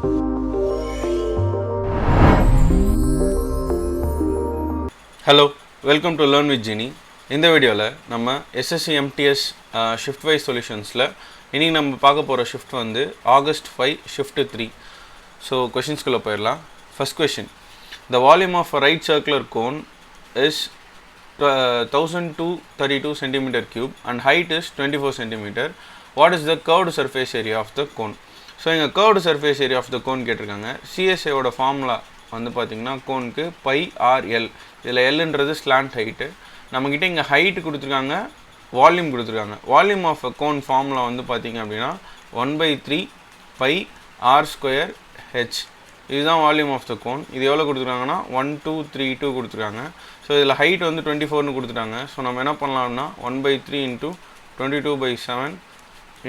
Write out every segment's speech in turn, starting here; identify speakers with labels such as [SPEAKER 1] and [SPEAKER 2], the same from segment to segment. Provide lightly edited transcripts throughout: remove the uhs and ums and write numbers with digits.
[SPEAKER 1] Hello, welcome to Learn with Genie. இந்த வீடியோவில் நம்ம SSC MTS shift wise solutionsல இன்னைக்கு நம்ம பார்க்க போகிற ஷிஃப்ட் வந்து August 5 shift 3. ஸோ கொஷின்ஸ்குள்ளே போயிடலாம். First question. The volume of a right circular cone is 1232 centimeter cube and height is 24 centimeter. What is the curved surface area of the cone? So இங்கே curved surface area of the cone கேட்டிருக்காங்க. CSA ஓட formula வந்து பார்த்திங்கன்னா கோனுக்கு by RL, இதில் எல்ன்றது slant height. நம்மக்கிட்ட இங்கே height கொடுத்துருக்காங்க, volume கொடுத்துருக்காங்க. Volume of a cone formula வந்து பார்த்திங்க அப்படின்னா 1/3 பை ஆர் ஸ்கொயர் ஹெச், இதுதான் வால்யூம் ஆஃப் த கோன். இது எவ்வளோ கொடுத்துருக்காங்கன்னா 1232 கொடுத்துருக்காங்க. ஸோ இதில் ஹைட் வந்து 24னு கொடுத்துட்டாங்க. ஸோ நம்ம என்ன பண்ணலாம்னா 1/3 into 22/7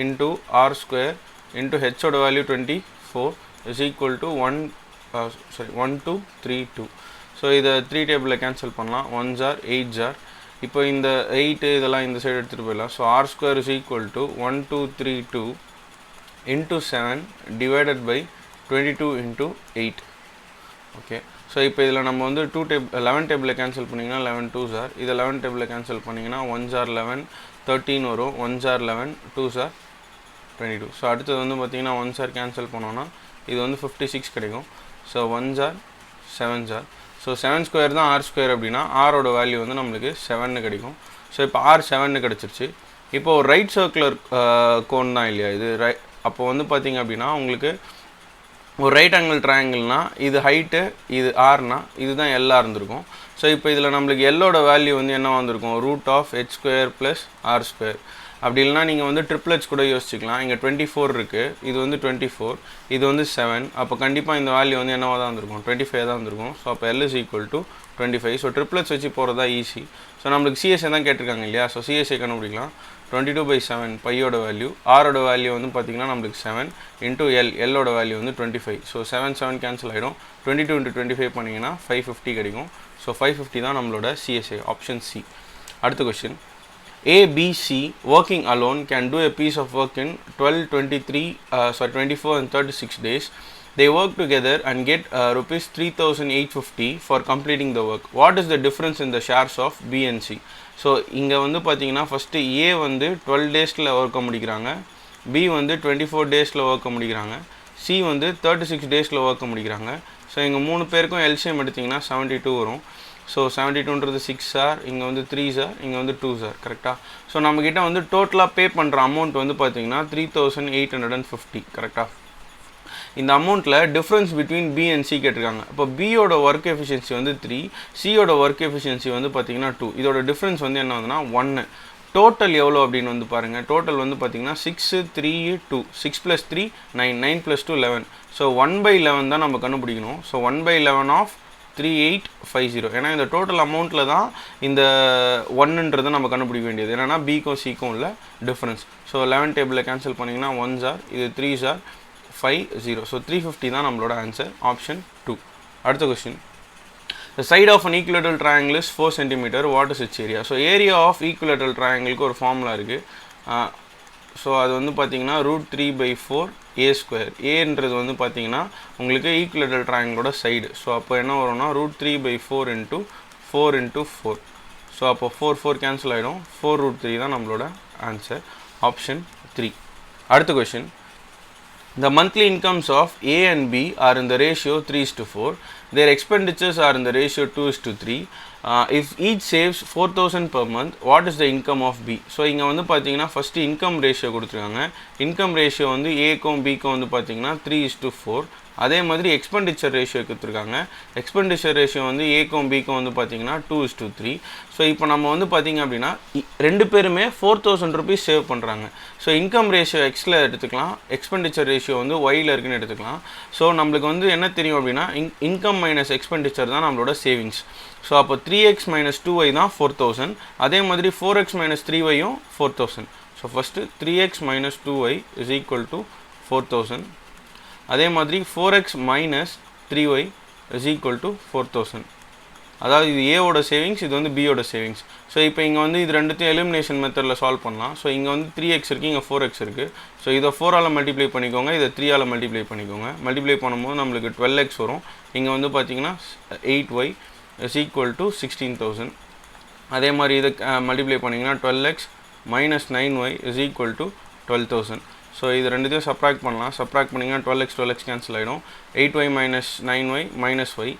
[SPEAKER 1] into R square into ஹெச்சோட value 24 is equal to 1232. So இதை 3 டேபிளில் கேன்சல் பண்ணலாம். 1 ஜார் 8 ஜார். இப்போ இந்த 8 இதெல்லாம் இந்த சைடு எடுத்துகிட்டு போயிடலாம். So r square is equal to 1232 into 7 divided by 22 into 8. Okay, so இப்போ இதில் நம்ம வந்து 11 டேபிளில் கேன்சல் பண்ணிங்கன்னா 11 2 ஜார். இதை 11 டேபிளில் கேன்சல் பண்ணிங்கன்னா 1 ஜார் 11 13 வரும். 1 ஜார் 11 2 ஜார் 22. ஸோ அடுத்தது வந்து பார்த்திங்கன்னா 1 ஜார் கேன்சல் பண்ணோன்னா இது வந்து 56 கிடைக்கும். So 1 jar 7 jar. So 7 square தான் ஆர் ஸ்கொயர் அப்படின்னா ஆரோட வேல்யூ வந்து நம்மளுக்கு 7 கிடைக்கும். ஸோ இப்போ ஆர் 7 கிடச்சிருச்சு. இப்போ ஒரு ரைட் சர்க்குலர் கோன் தான் இல்லையா இது அப்போ வந்து பார்த்திங்க அப்படின்னா உங்களுக்கு ஒரு ரைட் ஆங்கிள் ட்ரையாங்கிள்னால் இது ஹைட்டு, இது ஆர்னா இதுதான் எல்லாக இருந்திருக்கும். ஸோ இப்போ இதில் நம்மளுக்கு எல்லோட வேல்யூ வந்து என்ன வந்திருக்கும், root of h square plus r square. அப்படி இல்லைனா நீங்கள் வந்து ட்ரிப்ளெட்ஸ் கூட யோசிச்சிக்கலாம். இங்கே 24 இருக்குது, இது வந்து 24, இது வந்து 7. அப்போ கண்டிப்பாக இந்த வேல்யூ வந்து என்னவாக தான் இருந்திருக்கும், 25 தான் இருந்திருக்கும். ஸோ அப்போ L is equal to 25. So triplets வச்சு போகிறதா ஈஸி. ஸோ நம்மளுக்கு சிஎஸ்ஏ தான் கேட்டிருக்காங்க இல்லையா. ஸோ சிஎஸ்ஏ கண்டுபிடிக்கலாம். 22/7 பையோட வேல்யூ, ஆரோட வேல்யூ வந்து பார்த்திங்கன்னா நம்மளுக்கு 7 இன்ட்டு எல்லோட வேல்யூ வந்து 25. ஸோ 7 கேன்சல் ஆகிடும். 22 இன்ட்டு 25 பண்ணிங்கன்னா 550 கிடைக்கும். ஸோ 550 தான் நம்மளோட சிஎஸ்ஏ, ஆப்ஷன் சி. அடுத்த question. A, B, C working alone can do a piece of work in 24 and 36 days. They work together and get rupees 3,850 for completing the work. What is the difference in the shares of B and C? So இங்கே வந்து பார்த்தீங்கன்னா first A வந்து 12 டேஸில் ஒர்க்கை முடிக்கிறாங்க, B வந்து 24 டேஸில் ஒர்க்கை முடிக்கிறாங்க, சி வந்து 36 டேஸில் ஒர்க்கை முடிக்கிறாங்க. ஸோ இங்கே 3 பேருக்கும் எல்சிஎம் எடுத்திங்கன்னா 72 வரும். ஸோ 72ன்றது 6 சார், இங்கே வந்து 3 சார், இங்கே வந்து 2 சார், கரெக்டாக. ஸோ நம்மக்கிட்ட வந்து டோட்டலாக பே பண்ணுற அமௌண்ட் வந்து பார்த்திங்கன்னா 3,850, கரெக்டாக. இந்த அமௌண்ட்டில் difference between B and C கேட்டிருக்காங்க. இப்போ பியோட ஒர்க் எஃபிஷியன்சி வந்து 3, சியோட ஒர்க் எஃபிஷியன்சி வந்து பார்த்திங்கன்னா 2. இதோட டிஃப்ரென்ஸ் வந்து என்ன வந்துன்னா 1. டோட்டல் எவ்வளோ அப்படின்னு வந்து பாருங்கள். டோட்டல் வந்து பார்த்திங்கன்னா 6 3 2, 6 + 3 9, 9 + 2 11. ஸோ 1/11 தான் நம்ம கண்டுபிடிக்கணும். So 1/11 of 3850. ஏன்னா இந்த டோட்டல் அமௌண்ட்டில் தான் இந்த 1ன்றதை நம்ம கண்டுபிடிக்க வேண்டியது. என்னென்னா பிக்கும் சிக்கும் உள்ள டிஃப்ரென்ஸ். ஸோ 11 டேபிளில் கேன்சல் பண்ணிங்கன்னா 1 ஜார், இது 3 ஜார் 50. ஸோ 350 தான் நம்மளோட ஆன்சர், ஆப்ஷன் 2. அடுத்த question. The side of an equilateral triangle is 4 cm. What is its area? So area of equilateral ட்ரையாங்கிளுக்கு ஒரு ஃபார்முலா இருக்குது. ஸோ அது வந்து பார்த்திங்கன்னா √3/4 ஏ ஸ்கொயர். ஏன்றது வந்து பார்த்திங்கன்னா உங்களுக்கு ஈக்குவலேட்டரல் ட்ரையாங்கிளோட சைடு. ஸோ அப்போ என்ன வரும்னா √3/4 இன்ட்டு 4 இன்ட்டு 4. ஸோ அப்போ 4 கேன்சல் ஆகிடும். 4√3 தான் நம்மளோட ஆன்சர், ஆப்ஷன் 3. அடுத்த question. The monthly incomes of A and B are in the ratio 3:4. Their expenditures are in the ratio 2:3. If each saves 4,000 per month, what is the income of B? So இங்கே வந்து பார்த்தீங்கன்னா first income ratio கொடுத்துருக்காங்க. Income ratio வந்து ஏக்கும் பிக்கும் வந்து பார்த்தீங்கன்னா 3:4. அதே மாதிரி எக்ஸ்பெண்டிச்சர் ரேஷியோ கொடுத்துருக்காங்க. எக்ஸ்பெண்டிச்சர் ரேஷியோ வந்து ஏக்கும் பிக்கும் வந்து பார்த்தீங்கன்னா 2:3. ஸோ இப்போ நம்ம வந்து பார்த்திங்க அப்படின்னா 2 பேருமே 4,000 rupees சேவ் பண்ணுறாங்க. ஸோ இன்கம் ரேஷியோ எக்ஸில் எடுத்துக்கலாம், எக்ஸ்பெண்டிச்சர் ரேஷியோ வந்து ஒயில் இருக்குன்னு எடுத்துக்கலாம். ஸோ நம்மளுக்கு வந்து என்ன தெரியும் அப்படின்னா இன்கம் மைனஸ் எக்ஸ்பெண்டிச்சர் தான் நம்மளோட சேவிங்ஸ். ஸோ அப்போ 3x - 2y தான் 4,000. அதே மாதிரி 4x - 3yயும் 4,000. So first 3x - 2y is equal to 4,000. அதே மாதிரி 4x - 3y is equal to 4,000. அதாவது இது ஏவோட சேவிங்ஸ், இது வந்து பியோட சேவிங்ஸ். ஸோ இப்போ இங்கே வந்து இது ரெண்டுத்தையும் எலிமினேஷன் மெத்தடில் சால்வ் பண்ணலாம். ஸோ இங்கே வந்து 3x இருக்குது, இங்கே 4x இருக்குது. ஸோ இதை 4ஆல் மல்டிப்ளை பண்ணிக்கோங்க, இதை 3ஆல் மல்டிப்ளை பண்ணிக்கோங்க. மல்டிப்ளை பண்ணும்போது நம்மளுக்கு 12x வரும். இங்கே வந்து பார்த்தீங்கன்னா 8y is equal to 16,000. அதே மாதிரி இதை மல்டிப்ளை பண்ணிங்கன்னா 12x minus 9y is equal to 12,000. So இது ரெண்டுத்தையும் சப்ராக்ட் பண்ணலாம். சப்ராக்ட் பண்ணிங்கன்னா 12x கேன்சல் ஆகிடும். 8y minus 9y minus y.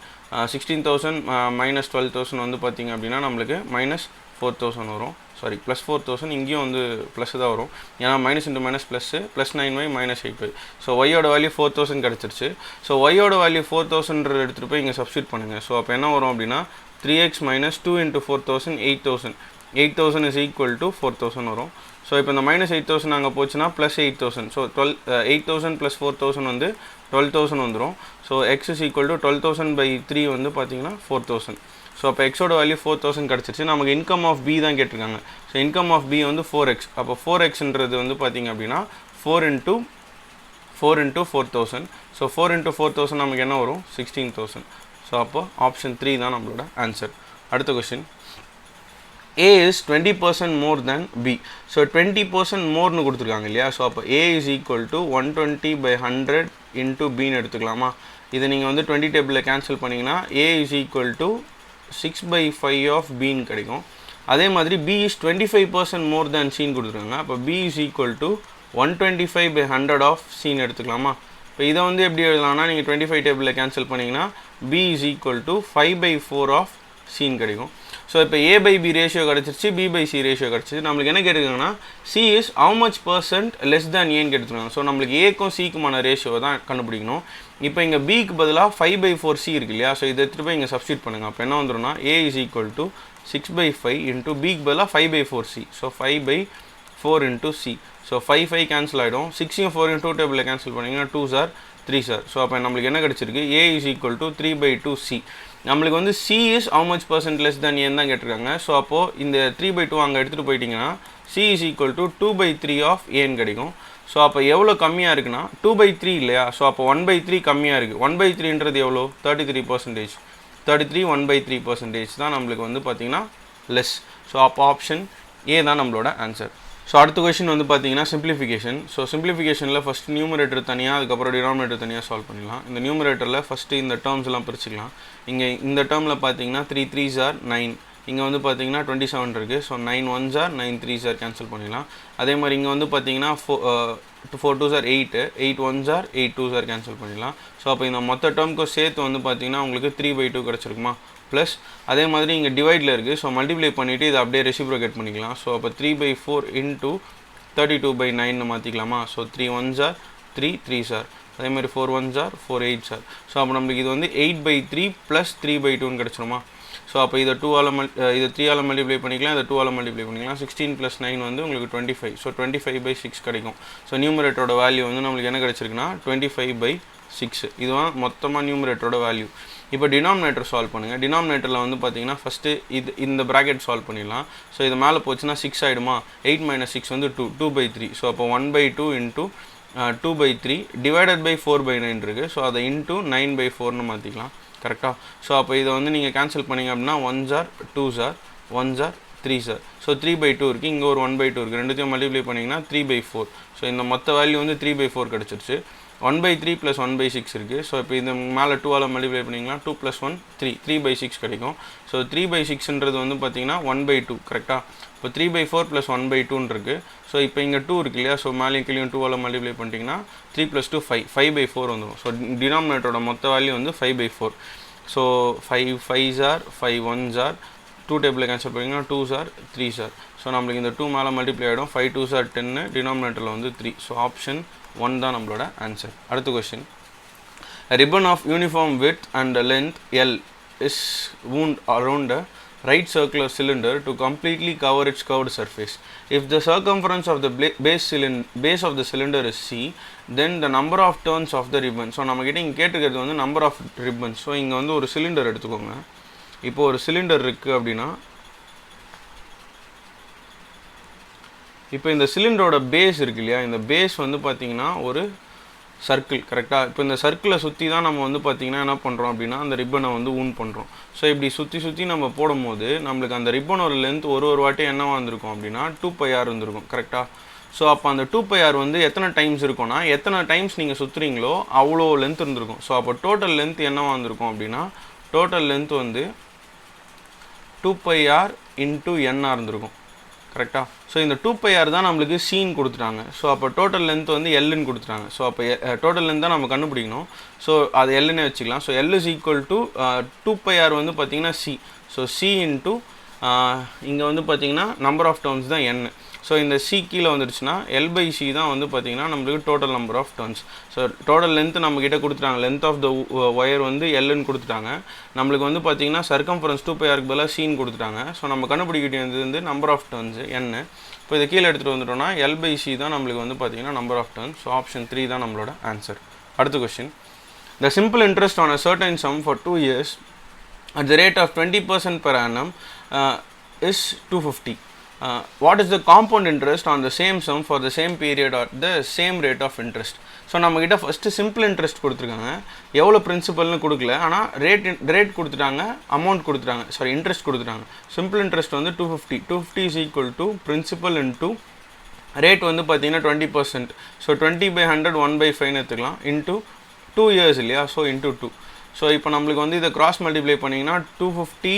[SPEAKER 1] 16,000 minus 12,000 வந்து பார்த்திங்க அப்படின்னா நம்மளுக்கு minus 4,000 வரும். சாரி ப்ளஸ் 4,000, இங்கேயும் வந்து ப்ளஸ் தான் வரும். ஏன்னா minus into minus plus, plus 9y minus 8y. So ஒய்யோட வேல்யூ 4,000 கிடச்சிருச்சு. ஸோ ஒய்யோட வேல்யூ 4,000 எடுத்துகிட்டு போய் இங்கே சப்ஸ்டியூட் பண்ணுங்கள். ஸோ அப்போ என்ன வரும் அப்படின்னா 3x minus 2 into 4,000 8,000. 8,000 is equal to 4,000 வரும். ஸோ இப்போ இந்த மைனஸ் 8,000 அங்கே போச்சுன்னா ப்ளஸ் 8,000. ஸோ 8,000 ப்ளஸ் 4,000 வந்து 12,000 வந்துடும். So X is equal to 12,000/3 வந்து பார்த்தீங்கன்னா 4,000. ஸோ அப்போ எக்ஸோட வேல்யூ 4,000 கிடச்சிருச்சு. நமக்கு இன்கம் ஆஃப் பி தான் கேட்டிருக்காங்க. ஸோ இன்கம் ஆஃப் பி வந்து 4x. அப்போ 4xன்றது வந்து பார்த்திங்க அப்படின்னா 4 into 4,000. ஸோ 4 into 4,000 நமக்கு என்ன வரும்? 16,000. ஸோ அப்போ ஆப்ஷன் 3 தான் நம்மளோட ஆன்சர். அடுத்த question, A is 20% more than B. So 20% மோர்னு கொடுத்துருக்காங்க இல்லையா? ஸோ அப்போ A is equal to 120/100 into Bன்னு எடுத்துக்கலாமா? இதை நீங்கள் வந்து 20 டேபிளில் கேன்சல் பண்ணிங்கன்னா A is equal to 6/5 of Bன்னு கிடைக்கும். அதே மாதிரி B is 25% more than Cன்னு கொடுத்துருக்காங்க. அப்போ B is equal to 125/100 of Cன்னு எடுத்துக்கலாமா? இப்போ இதை வந்து எப்படி எழுதலாம்னா, நீங்கள் 25 டேபிளில் கேன்சல் பண்ணிங்கன்னா B is equal to 5/4 of Cன்னு கிடைக்கும். ஸோ இப்போ A/B ரேஷியோ கிடச்சிருச்சு, B/C ரேஷியோ கிடச்சிச்சு. நம்மளுக்கு என்ன கேட்டுருக்காங்கன்னா C is how much percent less than Aன்னு கேட்டுருக்காங்க. ஸோ நம்மளுக்கு ஏக்கும் சிக்குமான ரேஷியோ தான் கண்டுபிடிக்கணும். இப்போ இங்கே பிக்கு பதிலாக 5/4C இருக்கு இல்லையா? ஸோ இதை எடுத்துகிட்டு போய் இங்கே சப்ஸ்டியூட் பண்ணுங்கள். அப்போ என்ன வந்துடும்னா A is equal to 6/5 into பிக்கு பதிலாக 5/4C. So 5/4 into C. So 5 cancel ஆகிடும். 6 4 2 டேபிளில் கேன்சல் பண்ணிங்கன்னா 2s are 3s are. So அப்போ நம்மளுக்கு என்ன கிடச்சிருக்கு? A is equal to 3/2C. நம்மளுக்கு வந்து C is how much percent less than N தான் கேட்டிருக்காங்க. ஸோ அப்போது இந்த 3/2 அங்கே எடுத்துகிட்டு போயிட்டிங்கன்னா C is equal to 2/3 of Aன்னு கிடைக்கும். ஸோ அப்போ எவ்வளோ கம்மியாக இருக்குன்னா 2/3 இல்லையா? ஸோ அப்போ 1/3 கம்மியாக இருக்குது. 1/3ன்றது எவ்வளோ? 33%. 33 1/3% தான் நம்மளுக்கு வந்து பார்த்திங்கன்னா லெஸ். ஸோ அப்போ ஆப்ஷன் ஏ தான் நம்மளோட ஆன்சர். ஸோ அடுத்த கொஸ்டின் வந்து பார்த்தீங்கன்னா சிம்பிளிஃபிகேஷன். ஸோ சிம்பிளிஃபிகேஷனில் ஃபஸ்ட் நியூமரேட்டர் தனியாக, அதுக்கப்புறம் டினாமினேட்டர் தனியாக சால்வ் பண்ணிடலாம். இந்த நியூமரேட்டரில் ஃபஸ்ட்டு இந்த டேர்ம்ஸ் எல்லாம் பிரிச்சுக்கலாம். இங்கே இந்த டேர்மில் பார்த்தீங்கன்னா 3 3s are 9. இங்கே வந்து பார்த்தீங்கன்னா 27 இருக்குது. So 9 1s are 9 3s are cancel பண்ணிடலாம். அதே மாதிரி இங்கே வந்து பார்த்தீங்கன்னா 4 2s are 8, 8 1s are 8 2s are cancel பண்ணிடலாம். ஸோ அப்போ இந்த மொத்த டேர்முக்கு சேர்த்து வந்து பார்த்தீங்கன்னா உங்களுக்கு 3/2 கிடச்சிருக்குமா? ப்ளஸ் அதே மாதிரி இங்கே டிவைடில் இருக்குது. ஸோ மல்டிப்ளை பண்ணிவிட்டு இதை அப்படியே ரெசிப்ரோகேட் பண்ணிக்கலாம். ஸோ அப்போ 3/4 into 32/9 மாற்றிக்கலாமா? So 3 1s are 3 3s are. அதே மாதிரி 4 1s are 4 8s are. So அப்போ நம்மளுக்கு இது வந்து 8/3 ப்ளஸ் 3/2ன்னு கிடச்சிருமா? ஸோ அப்போ இதை 3ஆல் மல்டிப்ளை பண்ணிக்கலாம், இதை 2ஆல் மல்டிப்ளை பண்ணிக்கலாம். 16 + 9 வந்து உங்களுக்கு 25. ஸோ 25/6 கிடைக்கும். ஸோ நியூமரேட்டரோட வேல்யூ வந்து நம்மளுக்கு என்ன கிடச்சிருக்குன்னா 25/6. இதுதான் மொத்தமாக நியூமரேட்டரோட வேல்யூ. இப்போ டினாமினேட்டர் சால்வ் பண்ணுங்கள். டினாமினேட்டரில் வந்து பார்த்தீங்கன்னா ஃபஸ்ட்டு இந்த ப்ராக்கெட் சால்வ் பண்ணிடலாம். ஸோ இது மேலே போச்சுன்னா 6 ஆகிடுமா? 8 - 6 வந்து 2/3. ஸோ அப்போ 1/2 into 2/3 டிவைடட் பை 4/9 இருக்குது. ஸோ அதை இன்ட்டு 9/4ன்னு மாற்றிக்கலாம். கரெக்டாக? ஸோ அப்போ இதை வந்து நீங்கள் கேன்சல் பண்ணிங்க அப்படின்னா 1s are 2s are 1s are 3s are. So 3/2 இருக்குது, இங்கே ஒரு 1/2 இருக்குது. ரெண்டுத்தையும் மல்டிப்ளை பண்ணிங்கன்னா 3/4. ஸோ இந்த மொத்த வேல்யூ வந்து 3/4 கிடச்சிருச்சு. 1/3 + 1/6 இருக்குது. ஸோ இப்போ இந்த மேலே 2ஆல் மல்டிப்ளை பண்ணிங்கன்னா 2 + 1 3 3/6 கிடைக்கும். ஸோ 3/6ன்றது வந்து பார்த்தீங்கன்னா 1/2. கரெக்டாக? இப்போ 3/4 + 1/2ன்னு இருக்குது. ஸோ இப்போ இங்கே 2 இருக்கு இல்லையா? ஸோ மேலேயும் கீழேயும் 2ஆல் மல்டிப்ளை பண்ணிட்டீங்கன்னா 3 + 2 5 5/4 வந்துடும். ஸோ டினாமினேட்டரோட மொத்த வேல்யூ வந்து 5/4. So 5 5s are 5 1s are 2 டேபிளில் கேன்சல் பண்ணிங்கன்னா 2s are 3s are. So நம்மளுக்கு இந்த 2 மேலே மல்டிப்ளை ஆகிடும். 5 2s are 10, டினாமினேட்டரில் வந்து 3. ஸோ ஆப்ஷன் 1 தான் நம்மளோட ஆன்சர். அடுத்த question, a ribbon of uniform width and length L is wound around a right circular cylinder to completely cover its curved surface. If the circumference of the base of the cylinder is C, then the number of turns of the ribbon. So நம்மக்கிட்ட இங்கே கேட்டுக்கிறது வந்து number of ribbons. So இங்கே வந்து ஒரு cylinder எடுத்துக்கோங்க. இப்போ ஒரு சிலிண்டர் இருக்குது அப்படின்னா, இப்போ இந்த சிலிண்டரோட பேஸ் இருக்கு இல்லையா? இந்த பேஸ் வந்து பார்த்தீங்கன்னா ஒரு சர்க்கிள் கரெக்டாக. இப்போ இந்த சர்க்கிளை சுற்றி தான் நம்ம வந்து பார்த்திங்கன்னா என்ன பண்ணுறோம் அப்படின்னா அந்த ரிப்பனை வந்து ஊன் பண்ணுறோம். ஸோ இப்படி சுற்றி நம்ம போடும்போது நம்மளுக்கு அந்த ரிப்பனோட லென்த் ஒரு வாட்டி என்னவா இருந்திருக்கும் அப்படின்னா 2πr இருந்திருக்கும் கரெக்டாக. ஸோ அப்போ அந்த 2πr வந்து எத்தனை டைம்ஸ் இருக்கும்னா எத்தனை டைம்ஸ் நீங்கள் சுற்றுறீங்களோ அவ்வளோ லென்த் இருந்திருக்கும். ஸோ அப்போ டோட்டல் லென்த் என்னவா இருந்திருக்கும் அப்படின்னா டோட்டல் லென்த் வந்து 2πr × n இருந்திருக்கும் கரெக்டாக. ஸோ இந்த 2πr தான் நம்மளுக்கு சீன் கொடுத்துட்டாங்க. ஸோ அப்போ டோட்டல் லென்த் வந்து எல்லுன்னு கொடுத்துட்டாங்க. ஸோ அப்போ டோட்டல் லென்த் தான் நம்ம கண்டுபிடிக்கணும். ஸோ அது எல்லுன்னே வச்சுக்கலாம். So L is equal to 2πr வந்து பார்த்திங்கன்னா சி. ஸோ சி இன்ட்டு இங்கே வந்து பார்த்திங்கன்னா நம்பர் ஆஃப் டர்ன்ஸ் தான் n. ஸோ இந்த சி கீழே வந்துடுச்சுன்னா L/C தான் வந்து பார்த்திங்கன்னா நம்மளுக்கு total number of turns. So total length நம்மக்கிட்ட கொடுத்துட்டாங்க. லென்த் ஆஃப் த ஒயர் வந்து எல்லுன்னு கொடுத்துட்டாங்க. நம்மளுக்கு வந்து பார்த்திங்கன்னா சர்க்கம்ஃபரன்ஸ் 2πrக்கு பதிலாக சீன் கொடுத்துட்டாங்க. ஸோ நம்ம கண்டுபிடிக்கிறது வந்து நம்பர் ஆஃப் டர்ன்ஸ் n. இப்போ இதை கீழே எடுத்துகிட்டு வந்துட்டோம்னா L/C தான் நம்மளுக்கு வந்து பார்த்திங்கன்னா number of turns. So option 3 தான் நம்மளோட ஆன்சர். அடுத்த question. The simple interest on a certain sum for 2 years at the rate of 20% per annum is 250. What is the compound interest on the same sum for the same period at the same rate of interest? So நம்மக்கிட்ட first simple interest கொடுத்துருக்காங்க. எவ்வளோ பிரின்சிபல்னு கொடுக்கல, ஆனால் rate கொடுத்துட்டாங்க, amount கொடுத்துட்டாங்க, sorry interest கொடுத்துட்டாங்க. Simple interest வந்து 250 is equal to principal into rate வந்து பார்த்தீங்கன்னா 20%. ஸோ 20/100 1/5 எடுத்துக்கலாம் இன்ட்டு 2 years இல்லையா. So into 2. ஸோ இப்போ நம்மளுக்கு வந்து இதை கிராஸ் மல்டிப்ளை பண்ணிங்கன்னா 250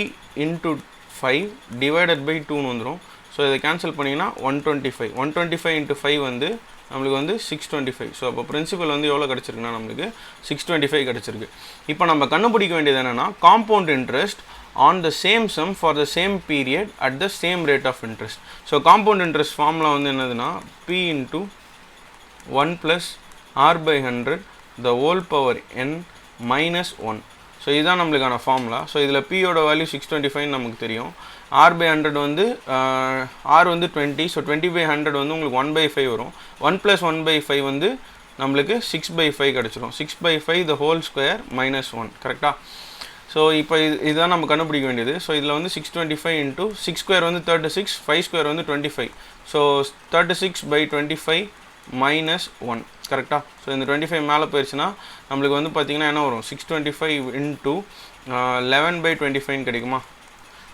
[SPEAKER 1] × 5 டிவைடட் பை 2ன்னு வந்துடும். ஸோ இதை கேன்சல் பண்ணிங்கன்னா 125 × 5 வந்து நம்மளுக்கு வந்து 625. ஸோ அப்போ பிரின்சிபல் வந்து எவ்வளோ கிடச்சிருக்குன்னா நம்மளுக்கு 625 கிடச்சிருக்கு. இப்போ நம்ம கண்டுபிடிக்க வேண்டியது என்னென்னா compound interest on the same sum for the same period at the same rate of interest. So compound interest formula வந்து என்னதுன்னா P × 1 + R/100 the whole power n minus 1. So இதுதான் நம்மளுக்கான ஃபார்முலா. ஸோ இதில் பியோட வேல்யூ 625 நமக்கு தெரியும். R/100 வந்து R வந்து 20. ஸோ 20/100 வந்து உங்களுக்கு 1/5 வரும். 1 + 1/5 வந்து நம்மளுக்கு 6/5 கிடச்சிரும். 6/5 the whole square minus 1 கரெக்டாக. ஸோ இப்போ இதுதான் நம்ம கண்டுபிடிக்க வேண்டியது. ஸோ இதில் வந்து 625 × 6² வந்து 36, 5² வந்து 25. ஸோ 36/25 minus 1 கரெக்டாக. ஸோ இந்த 25 மேலே போயிடுச்சுன்னா நம்மளுக்கு வந்து பார்த்திங்கன்னா என்ன வரும் 625 × 11/25 கிடைக்குமா.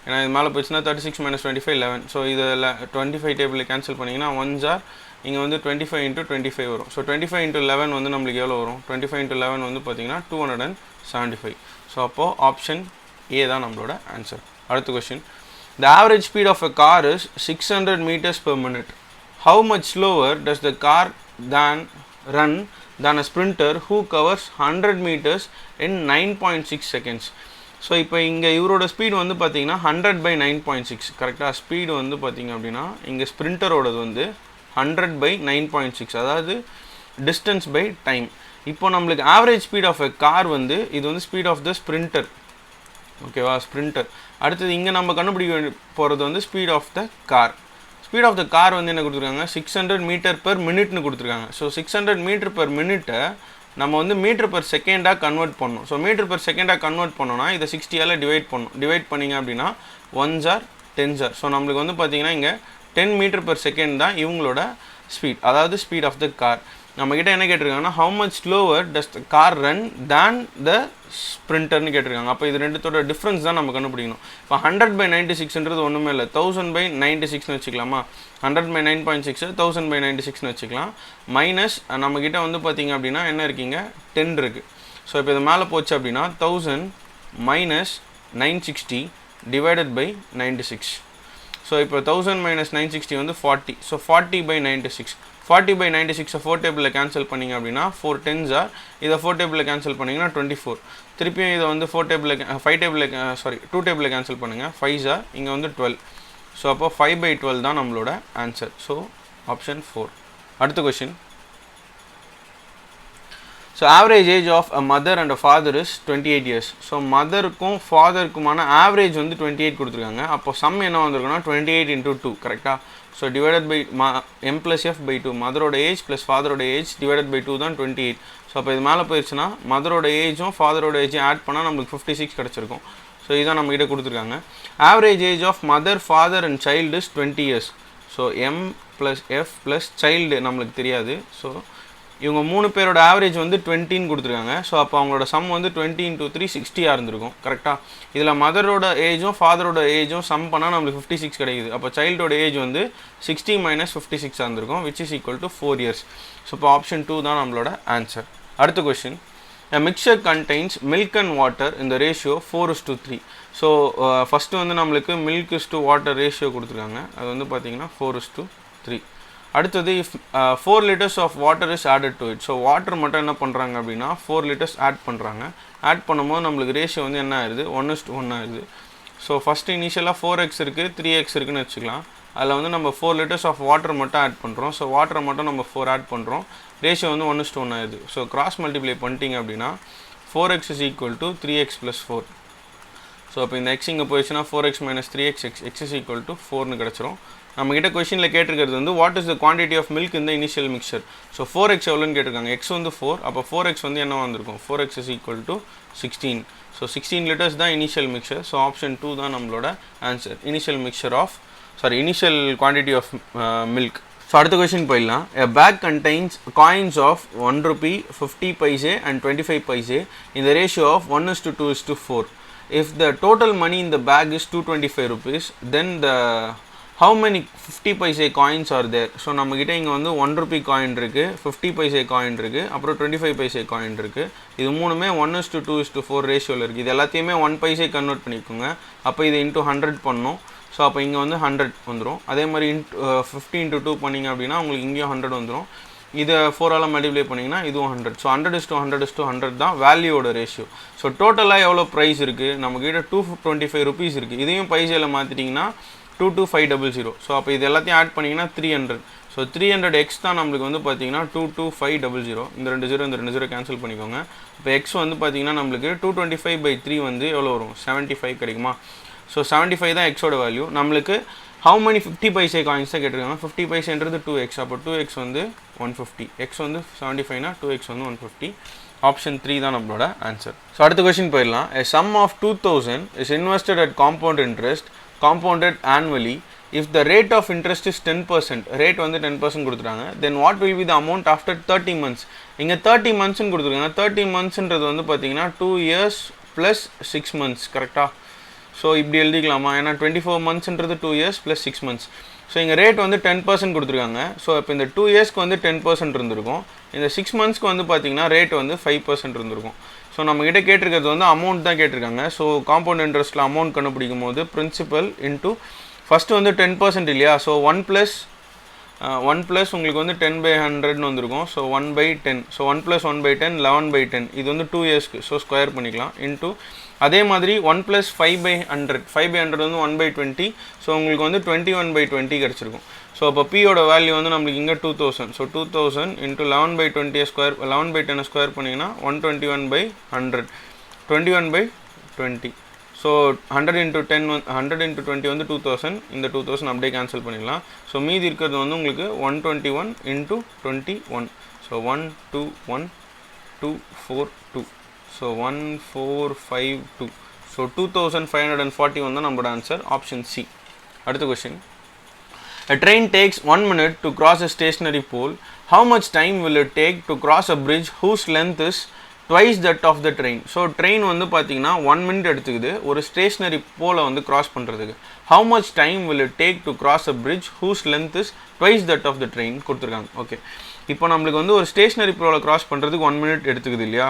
[SPEAKER 1] ஏன்னா இது மேலே போயிடுச்சுன்னா 36 - 25 11. ஸோ இதில் 25 டேபிளில் கேன்சல் பண்ணிங்கன்னா 1s are இங்கே வந்து 25 × 25 வரும். ஸோ 25 × 11 வந்து நம்மளுக்கு எவ்வளோ வரும் 25 × 11 வந்து பார்த்திங்கன்னா 275. ஸோ அப்போது ஆப்ஷன் ஏ தான் நம்மளோட ஆன்சர். அடுத்த question. The average speed of a car is 600 meters per minute. How much slower does the car run than a sprinter who covers 100 meters in 9.6 seconds? So இப்போ இங்கே இவரோட speed வந்து பார்த்தீங்கன்னா 100/9.6 கரெக்டாக. Speed வந்து பார்த்திங்க அப்படின்னா இங்கே ஸ்ப்ரிண்டரோடது வந்து 100/9.6 அதாவது டிஸ்டன்ஸ் பை டைம். இப்போ நம்மளுக்கு average speed of a car வந்து இது வந்து ஸ்பீட் ஆஃப் த ஸ்ப்ரிண்டர் ஓகேவா, ஸ்ப்ரிண்டர். அடுத்தது இங்கே நம்ம கண்டுபிடிக்க போகிறது வந்து speed of the car. Speed of the car வந்து என்ன கொடுத்துருக்காங்க 600 m/minute கொடுத்துருக்காங்க. ஸோ 600 m/minute நம்ம வந்து m/s கன்வெர்ட் பண்ணணும். ஸோ m/s கன்வெர்ட் பண்ணோன்னா இதை 60ஆல் டிவைட் பண்ணணும். டிவைட் பண்ணிங்க அப்படின்னா 1s are 10s are. So நம்மளுக்கு வந்து பார்த்திங்கன்னா இங்கே 10 m/s தான் இவங்களோட ஸ்பீட், அதாவது ஸ்பீட் ஆஃப் த கார். நம்மக்கிட்ட என்ன கேட்டிருக்காங்கன்னா how much slower does the car run than the sprinterன்னு கேட்டிருக்காங்க. அப்போ இது ரெண்டுத்தோட டிஃப்ரென்ஸ் தான் நம்ம கண்டுபிடிக்கணும். இப்போ 100/96ன்றது ஒன்றுமே இல்லை, 1000/96ன்னு வச்சுக்கலாமா. 100/9.6 1000/96ன்னு வச்சுக்கலாம். மைனஸ் நம்மக்கிட்ட வந்து பார்த்திங்க அப்படின்னா என்ன இருக்கீங்க 10 இருக்குது. ஸோ இப்போ இது மேலே போச்சு அப்படின்னா 1000 - 960 டிவைடட் பை 96. ஸோ இப்போ 1000 - 960 வந்து 40. ஸோ 40/96. 40/96 4 டேபிளில் கேன்சல் பண்ணிங்க அப்படின்னா 4 10s are. இதை 4 டேபிளில் கேன்சல் பண்ணிங்கன்னா 24. திருப்பியும் இதை வந்து 2 டேபிளில் கேன்சல் பண்ணுங்கள் 5s are. இங்கே வந்து 12. ஸோ அப்போ 5/12 தான் நம்மளோட ஆன்சர். So option 4. அடுத்த question. So average age of a mother and a father is 28 years. So மதருக்கும் ஃபாதருக்குமான ஆவரேஜ் வந்து 28 கொடுத்துருக்காங்க. அப்போ சம் என்ன வந்திருக்குன்னா 28 × 2 கரெக்டாக. ஸோ டிவைடட் பை m+f/2 மதரோட ஏஜ் ப்ளஸ் ஃபாதரோட ஏஜ் டிவைடட் பை 2 தான் 28. ஸோ அப்போ இது மேலே போயிடுச்சுன்னா மதரோட ஏஜும் ஃபாதரோட ஏஜும் ஆட் பண்ணால் நம்மளுக்கு 56 கிடச்சிருக்கும். ஸோ இதுதான் நம்மகிட்ட கொடுத்துருக்காங்க. Average age of mother father and child is 20 years. So m+f + child நம்மளுக்கு தெரியாது. ஸோ இவங்க 3 பேரோட ஆவரேஜ் வந்து 20ன்னு கொடுத்துருக்காங்க. ஸோ அப்போ அவங்களோட சம் வந்து 20 × 3 60 இருந்திருக்கும். கரெக்டாக? இதில் மதரோட ஏஜும் ஃபாதரோட ஏஜும் சம் பண்ணால் நம்மளுக்கு 56 கிடைக்குது. அப்போ சைல்டோட ஏஜ் வந்து 60 - 56 இருந்திருக்கும், which is equal to 4 years. So இப்போ ஆப்ஷன் 2 தான் நம்மளோட ஆன்சர். அடுத்த question, a mixture contains milk and water in the ratio 4:3. So first வந்து நம்மளுக்கு milk to water ரேஷியோ கொடுத்துருக்காங்க. அது வந்து பார்த்தீங்கன்னா 4:3. அடுத்தது if 4 liters of water is added to it. So water மட்டும் என்ன பண்ணுறாங்க அப்படின்னா 4 liters ஆட் பண்ணுறாங்க. ஆட் பண்ணும்போது நம்மளுக்கு ரேஷியோ வந்து என்ன ஆயிடுது, 1:1 ஆயிடுது. ஸோ ஃபஸ்ட்டு இனிஷியலாக 4x இருக்குது, 3x இருக்குதுன்னு வச்சுக்கலாம். அதில் வந்து நம்ம 4 liters ஆஃப் வாட்டர் மட்டும் ஆட் பண்ணுறோம். ஸோ வாட்டரை மட்டும் நம்ம 4 ஆட் பண்ணுறோம். ரேஷியோ வந்து 1:1 ஆயிடுது. ஸோ கிராஸ் மல்டிப்ளை பண்ணிட்டீங்க அப்படின்னா 4x is equal to 3x + 4. So அப்போ இந்த x இங்கே போயிடுச்சுன்னா 4x - 3x x is equal to 4னு கிடச்சிரும். நம்மக்கிட்ட கொஷினில் கேட்டிருக்கிறது வந்து what is the quantity of milk இந்த இனிஷியல் மிக்சர். ஸோ 4x எவ்வளோன்னு கேட்டிருக்காங்க. x வந்து 4, அப்போ 4x வந்து என்ன வந்திருக்கும், 4x is equal to 16. So 16 liters தான் இனிஷியல் மிக்சர். ஸோ ஆப்ஷன் 2 தான் நம்மளோட answer. Initial quantity of milk. So அடுத்த கொஷின் போயிடலாம். a bag contains coins of 1 rupee, 50 paise and 25 paise in the ratio of 1:2:4. if the total money in the bag is 225 rupees, then the how many 50 paise coins are there. So நம்மக்கிட்ட இங்கே வந்து 1 rupee coin இருக்குது, 50 paise coin இருக்குது, அப்புறம் 25 paise coin இருக்குது. இது மூணுமே 1:2:4 ரேஷியோவில் இருக்குது. இது எல்லாத்தையுமே 1 paise கன்வெர்ட் பண்ணிக்கோங்க. அப்போ இது இன்ட்டு 100 பண்ணணும். ஸோ அப்போ இங்கே வந்து 100 வந்துடும். அதே மாதிரி 50 × 2 பண்ணிங்க அப்படின்னா உங்களுக்கு இங்கேயும் 100 வந்துடும். இதை 4ஆல் மல்டிப்ளை பண்ணிங்கன்னா இதுவும் 100. ஸோ 100:100:100 தான் வேல்யூவோட ரேஷியோ. ஸோ டோட்டலாக எவ்வளோ ப்ரைஸ் இருக்குது, நம்மக்கிட்ட 225 rupees இருக்குது. இதையும் பைசையில் மாற்றிட்டிங்கன்னா 22500. ஸோ அப்போ இது எல்லாத்தையும் ஆட் பண்ணிங்கன்னா 300. ஸோ 300x தான் நம்மளுக்கு வந்து பார்த்தீங்கன்னா 22500. இந்த 2 0 கேன்சல் பண்ணிக்கோங்க. இப்போ x வந்து பார்த்தீங்கன்னா நம்மளுக்கு 225/3 வந்து எவ்வளோ வரும், 75 கிடைக்குமா. ஸோ 75 தான் எக்ஸோட வேல்யூ. நம்மளுக்கு how many 50 paise காயின்ஸ் தான் கேட்டிருக்காங்க. 50 பைசேன்றது 2x, அப்போ 2x வந்து 150, x வந்து 75னா 2x வந்து 150. ஆப்ஷன் 3 தான் நம்மளோட ஆன்சர். ஸோ அடுத்த கொஸ்டின் போயிடலாம். a sum of 2000 is invested at compound interest compounded annually if the rate of interest is 10%. Rate வந்து 10% கொடுத்துட்டாங்க. then what will be the amount after 30 months. இங்கே 30 monthsன்னு கொடுத்துருக்காங்க. 30 monthsன்றது வந்து பார்த்தீங்கன்னா 2 years + 6 months. கரெக்டாக? ஸோ இப்படி எழுதிக்கலாமா, ஏன்னா 24 monthsன்றது 2 years + 6 months. ஸோ இங்கே ரேட் வந்து 10% கொடுத்துருக்காங்க. ஸோ இப்போ இந்த 2 yearsக்கு வந்து 10% இருந்திருக்கும். இந்த 6 monthsக்கு வந்து பார்த்தீங்கன்னா ரேட் வந்து 5% இருந்திருக்கும். ஸோ நம்மக்கிட்ட கேட்டிருக்கிறது வந்து அமௌண்ட் தான் கேட்டிருக்காங்க. ஸோ காம்பவுண்ட் இன்ட்ரெஸ்ட்டில் அமௌண்ட் கண்டுபிடிக்கும் போது பிரின்சிபல் இன்ட்டு ஃபஸ்ட்டு வந்து 10% இல்லையா. ஸோ 1 + உங்களுக்கு வந்து 10/100ன்னு வந்திருக்கும். ஸோ 1/10. ஸோ 1 + 1/10 11/10. இது வந்து 2 yearsக்கு. ஸோ ஸ்கொயர் பண்ணிக்கலாம். இன்ட்டு அதே மாதிரி 1 + 5/100. 5/100 வந்து 1/20. ஸோ உங்களுக்கு வந்து 21/20 கிடச்சிருக்கும். ஸோ அப்போ பியோட வேல்யூ வந்து நம்மளுக்கு இங்கே 2000. ஸோ 2000 × 11/20 ஸ்கொயர் 11/10 ஸ்கொயர் பண்ணிங்கன்னா 121/100. 21/20. ஸோ 100 × 10 100 × 20 வந்து 2000. இந்த 2000 அப்படியே கேன்சல் பண்ணிடலாம். ஸோ மீதி இருக்கிறது வந்து உங்களுக்கு 121 × 21. ஸோ 121,242. ஸோ 1452. ஸோ 2541 தான் நம்மளோட ஆன்சர். Option C. அடுத்த question. A train takes 1 minute to cross a stationary pole. How much time will it take to cross a bridge whose length is twice that of the train? So train வந்து பார்த்தீங்கன்னா 1 minute எடுத்துக்குது ஒரு stationery போலை வந்து cross பண்ணுறதுக்கு. How much time will it take to cross a bridge whose length is twice that of the train கொடுத்துருக்காங்க. Okay, இப்போ நம்மளுக்கு வந்து ஒரு ஸ்டேஷ்னரி போலை கிராஸ் பண்ணுறதுக்கு 1 minute எடுத்துக்குது இல்லையா.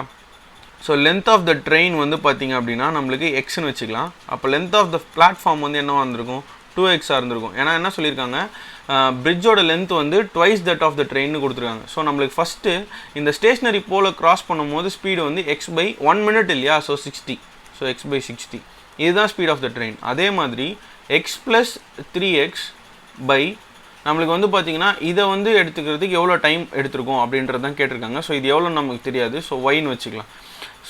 [SPEAKER 1] So length of the train வந்து பார்த்தீங்க அப்படின்னா நம்மளுக்கு எக்ஸ்ன்னு வச்சுக்கலாம். அப்போ லென்த் ஆஃப் த பிளாட்ஃபார்ம் வந்து என்ன வந்திருக்கும், 2x இருந்திருக்கும். ஏன்னா என்ன சொல்லியிருக்காங்க, பிரிட்ஜோட லென்த் வந்து ட்வைஸ் தட் ஆஃப் த ட்ரெயின்னு கொடுத்துருக்காங்க. ஸோ நம்மளுக்கு ஃபஸ்ட்டு இந்த ஸ்டேஷ்னரி போலை கிராஸ் பண்ணும்போது ஸ்பீடு வந்து x/1 minute இல்லையா. ஸோ 60. ஸோ x/60 இதுதான் ஸ்பீட் ஆஃப் த ட்ரெயின். அதே மாதிரி x + 3x நம்மளுக்கு வந்து பார்த்தீங்கன்னா இதை வந்து எடுத்துக்கிறதுக்கு எவ்வளோ டைம் எடுத்துருக்கோம் அப்படின்றது தான் கேட்டிருக்காங்க. ஸோ இது எவ்வளோ நமக்கு தெரியாது. ஸோ ஒய்ன்னு வச்சுக்கலாம்.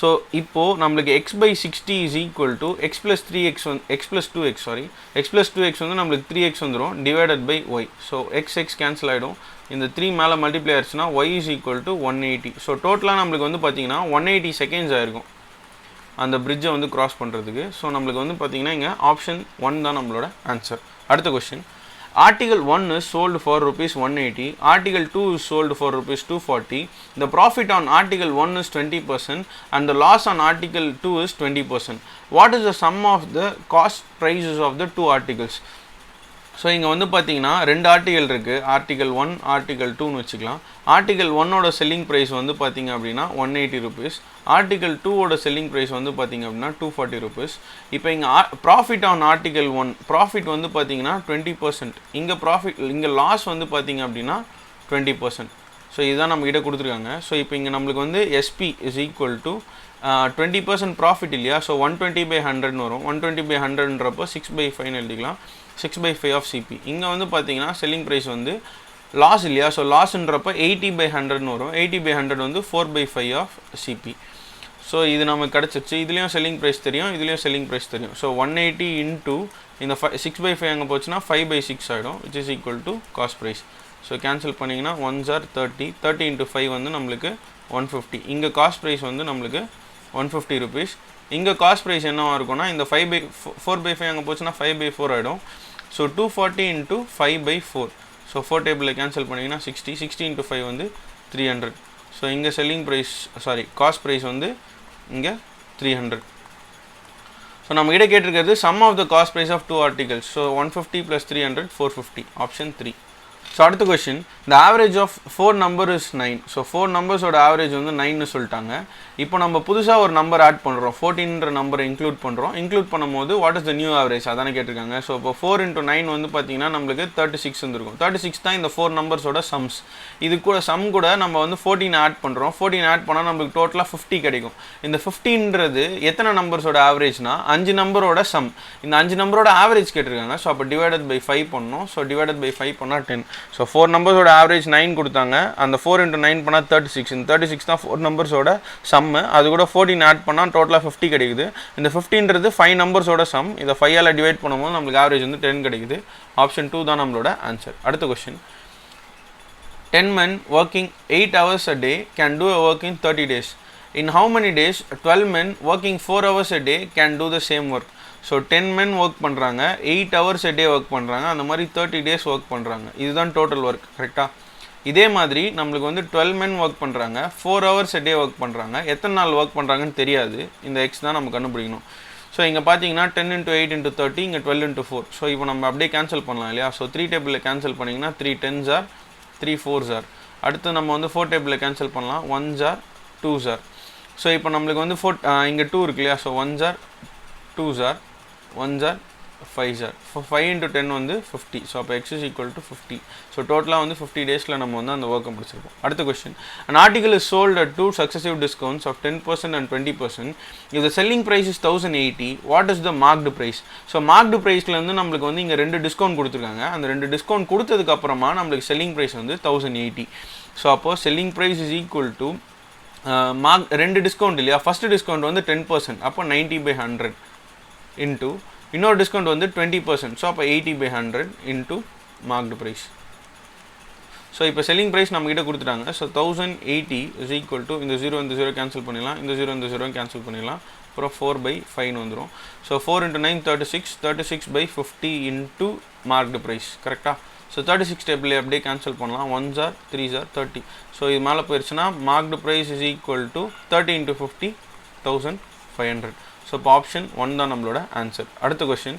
[SPEAKER 1] ஸோ இப்போது நம்மளுக்கு x/60 is equal to x + 2x வந்து நம்மளுக்கு 3x வந்துடும் divided by y. So x cancel ஆகிடும். இந்த 3 மேலே மல்டிப்ளை ஆயிடுச்சுன்னா y is equal to 180. So டோட்டலாக நம்மளுக்கு வந்து பார்த்தீங்கன்னா 180 seconds ஆயிருக்கும் அந்த பிரிட்ஜை வந்து கிராஸ் பண்ணுறதுக்கு. ஸோ நம்மளுக்கு வந்து பார்த்தீங்கன்னா இங்கே ஆப்ஷன் 1 தான் நம்மளோட ஆன்சர். அடுத்த question. Article 1 is sold for rupees 180, Article 2 is sold for rupees 240. The profit on Article 1 is 20% and the loss on Article 2 is 20%. What is the sum of the cost prices of the two articles? So இங்கே வந்து பார்த்தீங்கன்னா ரெண்டு article இருக்குது, article 1 article 2ன்னு வச்சுக்கலாம். Article 1ஓட selling price வந்து பார்த்திங்க அப்படின்னா 180 rupees, article 2ஓட selling price வந்து பார்த்திங்க அப்படின்னா 240 rupees. இப்போ இங்கே ப்ராஃபிட் ஆன் ஆர்டிகல் 1 ப்ராஃபிட் வந்து பார்த்திங்கன்னா 20%, இங்கே ப்ராஃபிட் இங்கே லாஸ் வந்து பார்த்திங்க அப்படின்னா 20%. ஸோ இதுதான் நம்ம கிட்ட கொடுத்துருக்காங்க. ஸோ இப்போ இங்கே நம்மளுக்கு வந்து SP is equal to 20% profit இல்லையா, ஸோ 120/100ன்னு வரும். 120/100ன்றப்போ 6/5 எழுதிக்கலாம், 6/5 ஆஃப் சிபி. இங்கே வந்து பார்த்தீங்கன்னா செல்லிங் ப்ரைஸ் வந்து லாஸ் இல்லையா, ஸோ லாஸ்ன்றப்போ 80/100ன்னு வரும். 80/100 வந்து 4/5 ஆஃப் சிபி. ஸோ இது நமக்கு கிடச்சிருச்சு. இதுலேயும் செல்லிங் ப்ரைஸ் தெரியும், இதுலேயும் செல்லிங் ப்ரைஸ் தெரியும். ஸோ 180 இன்ட்டு இந்த 6/5 அங்கே போச்சுன்னா 5/6 ஆகிடும், which is equal to cost price. So cancel பண்ணிங்கன்னா 1s are 30, 30 into 5 வந்து நம்மளுக்கு 150. இங்கே காஸ்ட் ப்ரைஸ் வந்து நம்மளுக்கு 150 rupees. இங்கே காஸ்ட் ப்ரைஸ் என்னவாக இருக்கும்னா இந்த 4/5 அங்கே போச்சுன்னா 5/4 ஆகிடும். So 240 into 5/4. ஸோ 4 டேபிளில் கேன்சல் பண்ணிங்கன்னா 60, 60 into 5 வந்து 300. ஸோ இங்கே செல்லிங் ப்ரைஸ் காஸ்ட் ப்ரைஸ் வந்து இங்கே 300. ஸோ நம்ம கிட்ட கேட்டிருக்கிறது sum of the cost price of 2 articles. So 150 + 300 450, option 3. So அடுத்த question, the average of 4 number is 9. So 4 நம்பர்ஸோட ஆவரேஜ் வந்து 9ன்னு சொல்லிட்டாங்க. இப்போ நம்ம புதுசாக ஒரு நம்பர் ஆட் பண்ணுறோம், 14ன்ற நம்பரை இன்க்ளூட் பண்ணுறோம். இன்க்ளூட் பண்ணும்போது what is the new average அதானே கேட்டிருக்காங்க. ஸோ இப்போ 4 into 9 வந்து பார்த்தீங்கன்னா நம்மளுக்கு 36 வந்துருக்கும். 36 தான் இந்த 4 நம்பர்ஸோட சம்ஸ். இது கூட சம் கூட நம்ம வந்து 14 ஆட் பண்ணுறோம். 14 ஆட் பண்ணால் நம்மளுக்கு டோட்டலாக 50 கிடைக்கும். இந்த 50ன்றது எத்தனை நம்பர்ஸோட ஆவரேஜ்னா 5 நம்பரோட சம். இந்த 5 நம்பரோட ஆவரேஜ் கேட்டிருக்காங்க. ஸோ அப்போ டிவைடட் பை 5 பண்ணணும். ஸோ டிவைடட் பை 5 பண்ணால் 10. ஸோ 4 நம்பர்ஸோட ஆவரேஜ் 9 கொடுத்தாங்க. அந்த 4 into 9 பண்ணால் 36. இந்த 36 தான் 4 நம்பர்ஸோட சம்மு. அது கூட 14 ஆட் பண்ணால் டோட்டலாக 50 கிடைக்குது. இந்த 50ன்றது 5 நம்பர்ஸோட சம். இதை 5ஆல் டிவைட் பண்ணும்போது நம்மளுக்கு ஆவரேஜ் வந்து 10 கிடைக்குது. ஆப்ஷன் 2 தான் நம்மளோட ஆன்சர். அடுத்த question, 10 men working 8 hours a day can do a work in 30 days. In how many days 12 men working 4 hours a day can do the same work? So 10 men work பண்ணுறாங்க, 8 hours a day work பண்ணுறாங்க, அந்த மாதிரி 30 days work பண்ணுறாங்க. இதுதான் total work, கரெக்டாக? இதே மாதிரி நம்மளுக்கு வந்து 12 men ஒர்க் பண்ணுறாங்க, 4 hours a day ஒர்க் பண்ணுறாங்க. எத்தனை நாள் ஒர்க் பண்ணுறாங்கன்னு தெரியாது. இந்த எக்ஸ் தான் நம்ம கண்டுபிடிக்கணும். ஸோ இங்கே பார்த்தீங்கன்னா 10 into 8 into 30, இங்கே 12 into 4. ஸோ இப்போ நம்ம அப்படியே கேன்சல் பண்ணலாம் இல்லையா. ஸோ 3 டேபிளில் கேன்சல் பண்ணிங்கன்னா 3 10s are, 3 4s are. அடுத்து நம்ம வந்து 4 டேபிளில் கேன்சல் பண்ணலாம், 1s are, 2s are. So இப்போ நம்மளுக்கு வந்து இங்கே 2 இருக்கு இல்லையா. So 1s are, 2s are, 1s are, 5s are. 5 into 10 வந்து 50. ஸோ அப்போ x is equal to 50. So டோட்டலாக வந்து 50 டேஸில் நம்ம வந்து அந்த ஒர்க்கை முடிச்சிருப்போம். அடுத்த question, an article is sold at 2 successive discounts of 10% and 20%. if the selling price is 1080, what is the marked price? So marked priceல வந்து நம்மளுக்கு வந்து இங்கே 2 டிஸ்கவுண்ட் கொடுத்துருக்காங்க. அந்த 2 டிஸ்கவுண்ட் கொடுத்ததுக்கு அப்புறமா நம்மளுக்கு செல்லிங் ப்ரைஸ் வந்து 1080. ஸோ அப்போது selling price is equal to ரெண்டு டிஸ்கவுண்ட் இல்லையா. ஃபஸ்ட்டு டிஸ்கவுண்ட் வந்து 10%, அப்போ 90/100 இன்ட்டு இன்னொரு டிஸ்கவுண்ட் வந்து 20%. ஸோ அப்போ 80/100 இன்ட்டு மார்க்டு ப்ரைஸ். ஸோ இப்போ செல்லிங் ப்ரைஸ் நம்மக்கிட்ட கொடுத்துட்டாங்க. ஸோ 1080 இஸ் ஈக்குவல் டு இந்த 0 இந்த 0 கேன்சல் பண்ணிடலாம், இந்த 0 இந்த 0 கேன்சல் பண்ணிடலாம், அப்புறம் 4/5 வந்துடும். So 4 into 9 36, 36/50 into marked price, கரெக்டாக? ஸோ 36 டேபிள் அப்படியே கேன்சல் பண்ணலாம், 1s are, 3s are, 30. So இது மேலே போயிடுச்சுன்னா marked price is equal to 30 into 50, 1500. So இப்போ ஆப்ஷன் 1 தான் நம்மளோட ஆன்சர். அடுத்த question,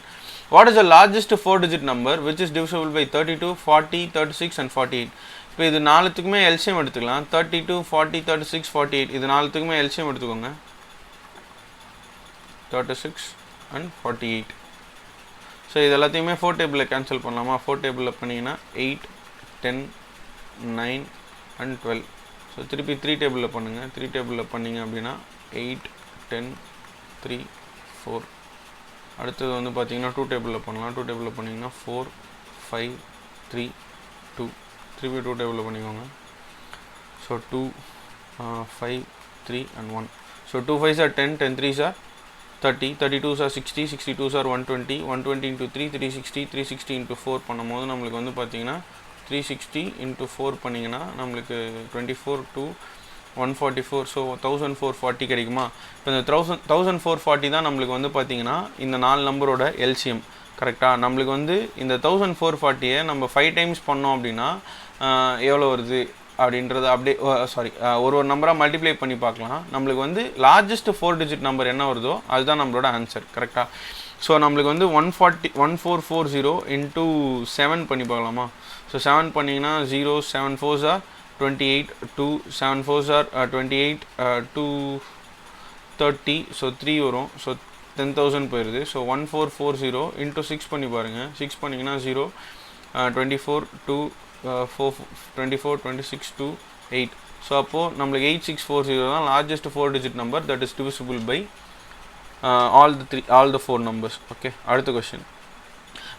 [SPEAKER 1] what is the largest 4-digit number which is divisible by 32, 40, 36 and 48? இப்போ இது நாலுத்துக்குமே எல்சிஎம் எடுத்துக்கலாம். 32, 40, 36, 48 இது நாலுத்துக்குமே எல்சிஎம் எடுத்துக்கோங்க. 36 and 48. ஸோ இது எல்லாத்தையுமே 4 டேபிளில் கேன்சல் பண்ணலாமா? 4 டேபிளில் பண்ணிங்கன்னா 8, 10, 9 and 12. ஸோ திருப்பி 3 டேபிளில் பண்ணுங்கள். 3 டேபிளில் பண்ணிங்க அப்படின்னா 8, 10, 3, 4. அடுத்தது வந்து பார்த்தீங்கன்னா 2 டேபிளில் பண்ணலாம். 2 டேபிளில் பண்ணிங்கன்னா 4, 5, 3, 2. திருப்பி 2 டேபிளில் பண்ணிக்கோங்க. So 2, 5, 3 and 1. So 2 5s are 10, 10 3s are 30, 32s are 60, 62s are 120, 120 into 3, 360, 360 into 4 பண்ணும்போது நம்மளுக்கு வந்து பார்த்தீங்கன்னா 360 into 4 பண்ணிங்கன்னா நம்மளுக்கு 24 to 144. ஸோ 1440 கிடைக்குமா? இப்போ இந்த 1440 தான் நம்மளுக்கு வந்து பார்த்தீங்கன்னா இந்த 4 நம்பரோட எல்சிஎம், கரெக்டாக. நம்மளுக்கு வந்து இந்த 1440 நம்ம 5 டைம்ஸ் பண்ணோம் அப்படின்னா எவ்வளோ வருது அப்படின்றது அப்படியே சாரி ஒரு நம்பராக மல்டிப்ளை பண்ணி பார்க்கலாம். நம்மளுக்கு வந்து லார்ஜஸ்ட் 4 டிஜிட் நம்பர் என்ன வருதோ அதுதான் நம்மளோட ஆன்சர். கரெக்டாக. ஸோ நம்மளுக்கு வந்து 1440 இன்ட்டு 7 பண்ணி பார்க்கலாமா? ஸோ 7 பண்ணிங்கன்னா 0 7 4s are 28 2 7 4s are 28 2 30 so 3 வரும். ஸோ 10,000 போயிடுது. ஸோ 1440 இன்ட்டு 6 பண்ணி பாருங்கள். 6 பண்ணிங்கன்னா 0 24 2 4 24 26 2 8. ஸோ அப்போது நம்மளுக்கு 8640 தான் largest 4 digit number that is divisible by all the 4 numbers. Okay, அடுத்த question.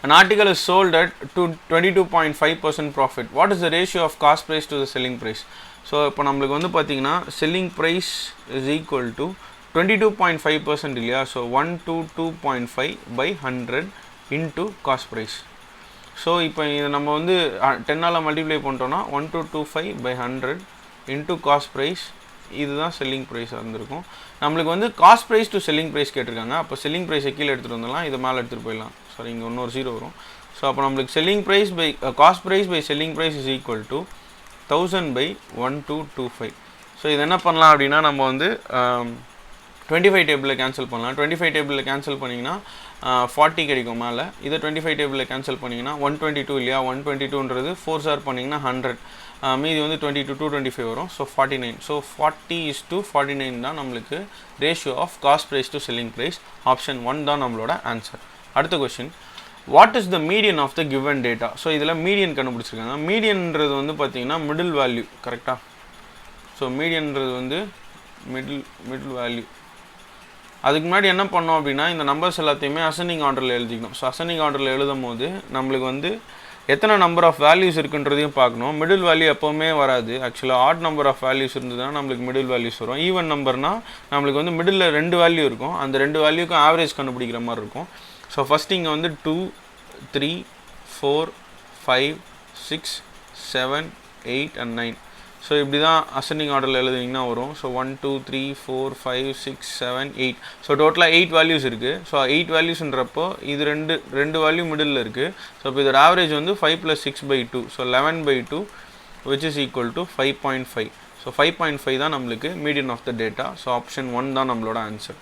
[SPEAKER 1] An article is sold at 22.5% profit. What is the ratio of cost price to the selling price? So இப்போ நம்மளுக்கு வந்து பார்த்தீங்கன்னா selling price is equal to 22.5% இல்லையா? So 122.5 by 100 into cost price. So இப்போ இது நம்ம வந்து 10ஆல் மல்டிப்ளை பண்ணிட்டோன்னா 1225 by 100 into cost price. இதுதான் செல்லிங் ப்ரைஸாக இருந்திருக்கும். நம்மளுக்கு வந்து cost price to selling price கேட்டிருக்காங்க. அப்போ செல்லிங் ப்ரைஸை கீழே எடுத்துகிட்டு வந்துடலாம், இதை மேலே எடுத்துகிட்டு போயிடலாம். சாரி, இங்கே இன்னொரு 0 வரும். ஸோ அப்போ நம்மளுக்கு selling price by cost price by selling price is equal to 1000 by 1225. So இது என்ன பண்ணலாம் அப்படின்னா நம்ம வந்து 25 டேபிளில் கேன்சல் பண்ணலாம். 25 டேபிளில் கேன்சல் பண்ணிங்கன்னா 40 கிடைக்கும் மேலே. இதை 25 டேபிளில் கேன்சல் பண்ணிங்கன்னா 122 இல்லையா? 122ன்றது 4s are பண்ணிங்கன்னா 100. மீதி வந்து 22 225 வரும். ஸோ 49. ஸோ 40:49 தான் நம்மளுக்கு ratio of cost price to selling price. Option 1 தான் நம்மளோட ஆன்சர். அடுத்த question. What is the median of the given data? So இதில் மீடியன் கண்டுபிடிச்சிருக்காங்க. மீடியன்றது வந்து பார்த்தீங்கன்னா மிடில் வேல்யூ. கரெக்டாக. ஸோ மீடியன்றது வந்து மிடில் வேல்யூ. அதுக்கு முன்னாடி என்ன பண்ணோம் அப்படின்னா இந்த நம்பர்ஸ் எல்லாத்தையுமே அசெண்டிங் ஆர்டரில் எழுதிக்கணும். ஸோ அசெண்டிங் ஆர்டரில் எழுதும் போது நம்மளுக்கு வந்து எத்தனை நம்பர் ஆஃப் வேல்யூஸ் இருக்குன்றதையும் பார்க்கணும். மிடில் வேல்யூ எப்போவுமே வராது. ஆக்சுவலாக ஆட் நம்பர் ஆஃப் வேல்யூஸ் இருந்ததுன்னா நம்மளுக்கு மிடில் வேல்யூஸ் வரும். ஈவன் நம்பர்னால் நம்மளுக்கு வந்து மிடில் 2 வேல்யூ இருக்கும். அந்த 2 வேல்யூக்கும் ஆவரேஜ் கண்டுபிடிக்கிற மாதிரி இருக்கும். ஸோ ஃபஸ்ட்டு இங்கே வந்து 2 3 4 5 6 7 8 and 9. ஸோ இப்படி தான் அசெண்டிங் ஆர்டரில் எழுதுனீங்கன்னா வரும். ஸோ 1 2 3 4 5 6 7 8. ஸோ டோட்டலாக 8 வேல்யூஸ் இருக்குது. ஸோ 8 வேல்யூஸ்ன்றப்போ இது ரெண்டு வேல்யூ மிடில் இருக்குது. ஸோ இப்போ இதோட ஆவரேஜ் வந்து 5 + 6/2. So 11/2 which is equal to 5.5. So 5.5 தான் நம்மளுக்கு median of the data. So option 1 தான் நம்மளோட ஆன்சர்.